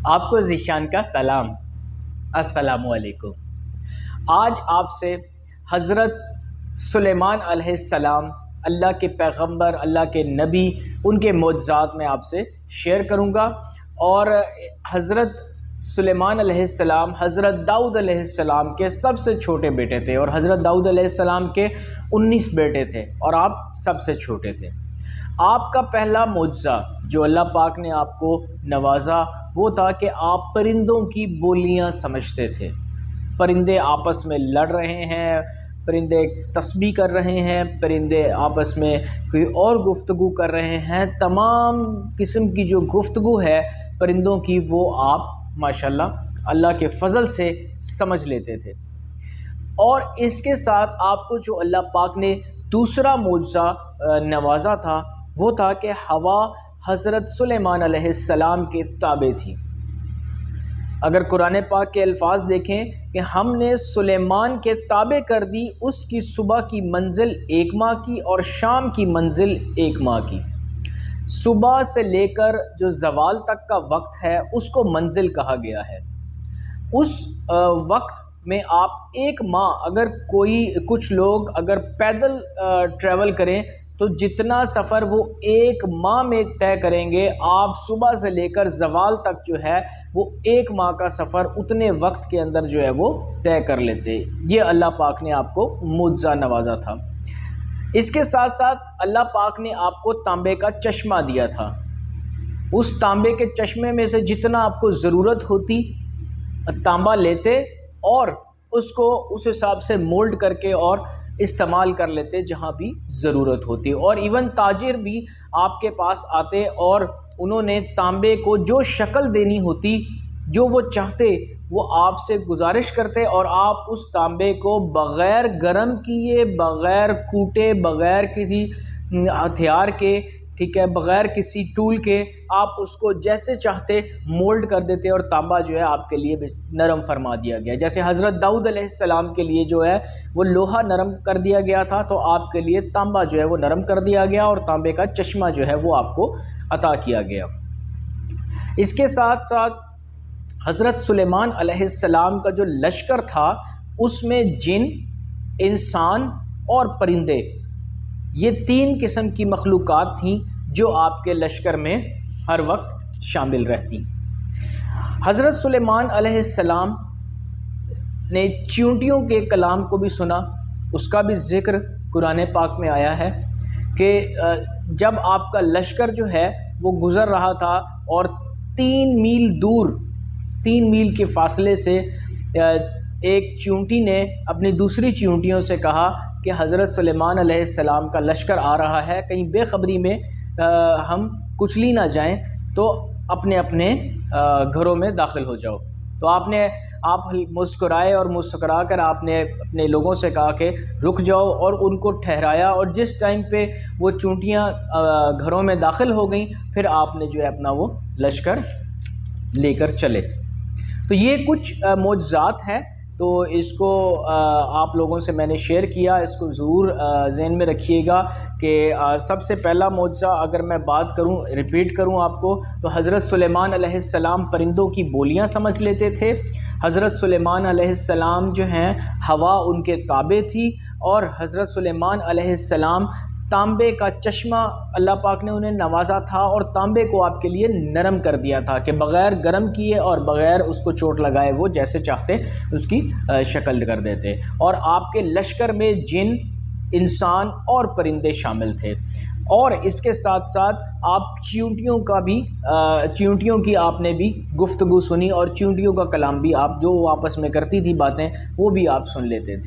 آپ کو ذیشان کا سلام، السلام علیکم۔ آج آپ سے حضرت سلیمان علیہ السلام، اللہ کے پیغمبر، اللہ کے نبی، ان کے معجزات میں آپ سے شیئر کروں گا۔ اور حضرت سلیمان علیہ السلام حضرت داؤد علیہ السلام کے سب سے چھوٹے بیٹے تھے، اور حضرت داؤد علیہ السلام کے 19 بیٹے تھے، اور آپ سب سے چھوٹے تھے۔ آپ کا پہلا معجزہ جو اللہ پاک نے آپ کو نوازا وہ تھا کہ آپ پرندوں کی بولیاں سمجھتے تھے۔ پرندے آپس میں لڑ رہے ہیں، پرندے تسبیح کر رہے ہیں، پرندے آپس میں کوئی اور گفتگو کر رہے ہیں، تمام قسم کی جو گفتگو ہے پرندوں کی وہ آپ ماشاءاللہ اللہ کے فضل سے سمجھ لیتے تھے۔ اور اس کے ساتھ آپ کو جو اللہ پاک نے دوسرا معجزہ نوازا تھا وہ تھا کہ ہوا حضرت سلیمان علیہ السلام کے تابع تھی۔ اگر قرآن پاک کے الفاظ دیکھیں کہ ہم نے سلیمان کے تابع کر دی، اس کی صبح کی منزل 1 ماہ کی اور شام کی منزل 1 ماہ کی۔ صبح سے لے کر جو زوال تک کا وقت ہے اس کو منزل کہا گیا ہے۔ اس وقت میں آپ 1 ماہ اگر کچھ لوگ اگر پیدل ٹریول کریں تو جتنا سفر وہ 1 ماہ میں طے کریں گے، آپ صبح سے لے کر زوال تک جو ہے وہ 1 ماہ کا سفر اتنے وقت کے اندر جو ہے وہ طے کر لیتے۔ یہ اللہ پاک نے آپ کو معجزہ نوازا تھا۔ اس کے ساتھ ساتھ اللہ پاک نے آپ کو تانبے کا چشمہ دیا تھا۔ اس تانبے کے چشمے میں سے جتنا آپ کو ضرورت ہوتی تانبا لیتے اور اس کو اس حساب سے مولڈ کر کے اور استعمال کر لیتے جہاں بھی ضرورت ہوتی۔ اور ایون تاجر بھی آپ کے پاس آتے اور انہوں نے تانبے کو جو شکل دینی ہوتی جو وہ چاہتے وہ آپ سے گزارش کرتے، اور آپ اس تانبے کو بغیر گرم کیے، بغیر کوٹے، بغیر کسی ہتھیار کے، ٹھیک ہے، بغیر کسی ٹول کے آپ اس کو جیسے چاہتے مولڈ کر دیتے، اور تانبا جو ہے آپ کے لیے نرم فرما دیا گیا۔ جیسے حضرت داؤد علیہ السلام کے لیے جو ہے وہ لوہا نرم کر دیا گیا تھا، تو آپ کے لیے تانبا جو ہے وہ نرم کر دیا گیا، اور تانبے کا چشمہ جو ہے وہ آپ کو عطا کیا گیا۔ اس کے ساتھ ساتھ حضرت سلیمان علیہ السلام کا جو لشکر تھا اس میں جن، انسان اور پرندے، یہ 3 قسم کی مخلوقات تھیں جو آپ کے لشکر میں ہر وقت شامل رہتی۔ حضرت سلیمان علیہ السلام نے چیونٹیوں کے کلام کو بھی سنا، اس کا بھی ذکر قرآن پاک میں آیا ہے کہ جب آپ کا لشکر جو ہے وہ گزر رہا تھا اور 3 میل دور، 3 میل کے فاصلے سے ایک چیونٹی نے اپنی دوسری چیونٹیوں سے کہا کہ حضرت سلیمان علیہ السلام کا لشکر آ رہا ہے، کہیں بے خبری میں ہم کچلی نہ جائیں، تو اپنے اپنے گھروں میں داخل ہو جاؤ۔ تو آپ مسکرائے، اور مسکرا کر آپ نے اپنے لوگوں سے کہا کہ رک جاؤ، اور ان کو ٹھہرایا، اور جس ٹائم پہ وہ چونٹیاں گھروں میں داخل ہو گئیں پھر آپ نے جو ہے اپنا وہ لشکر لے کر چلے۔ تو یہ کچھ معجزات ہیں، تو اس کو آپ لوگوں سے میں نے شیئر کیا، اس کو ضرور ذہن میں رکھیے گا کہ سب سے پہلا معجزہ اگر میں بات کروں، ریپیٹ کروں آپ کو، تو حضرت سلیمان علیہ السلام پرندوں کی بولیاں سمجھ لیتے تھے۔ حضرت سلیمان علیہ السلام جو ہیں ہوا ان کے تابع تھی، اور حضرت سلیمان علیہ السلام تانبے کا چشمہ اللہ پاک نے انہیں نوازا تھا، اور تانبے کو آپ کے لیے نرم کر دیا تھا کہ بغیر گرم کیے اور بغیر اس کو چوٹ لگائے وہ جیسے چاہتے اس کی شکل کر دیتے۔ اور آپ کے لشکر میں جن، انسان اور پرندے شامل تھے۔ اور اس کے ساتھ ساتھ آپ چیونٹیوں کی آپ نے بھی گفتگو سنی، اور چیونٹیوں کا کلام بھی آپ جو آپس میں کرتی تھی باتیں وہ بھی آپ سن لیتے تھے۔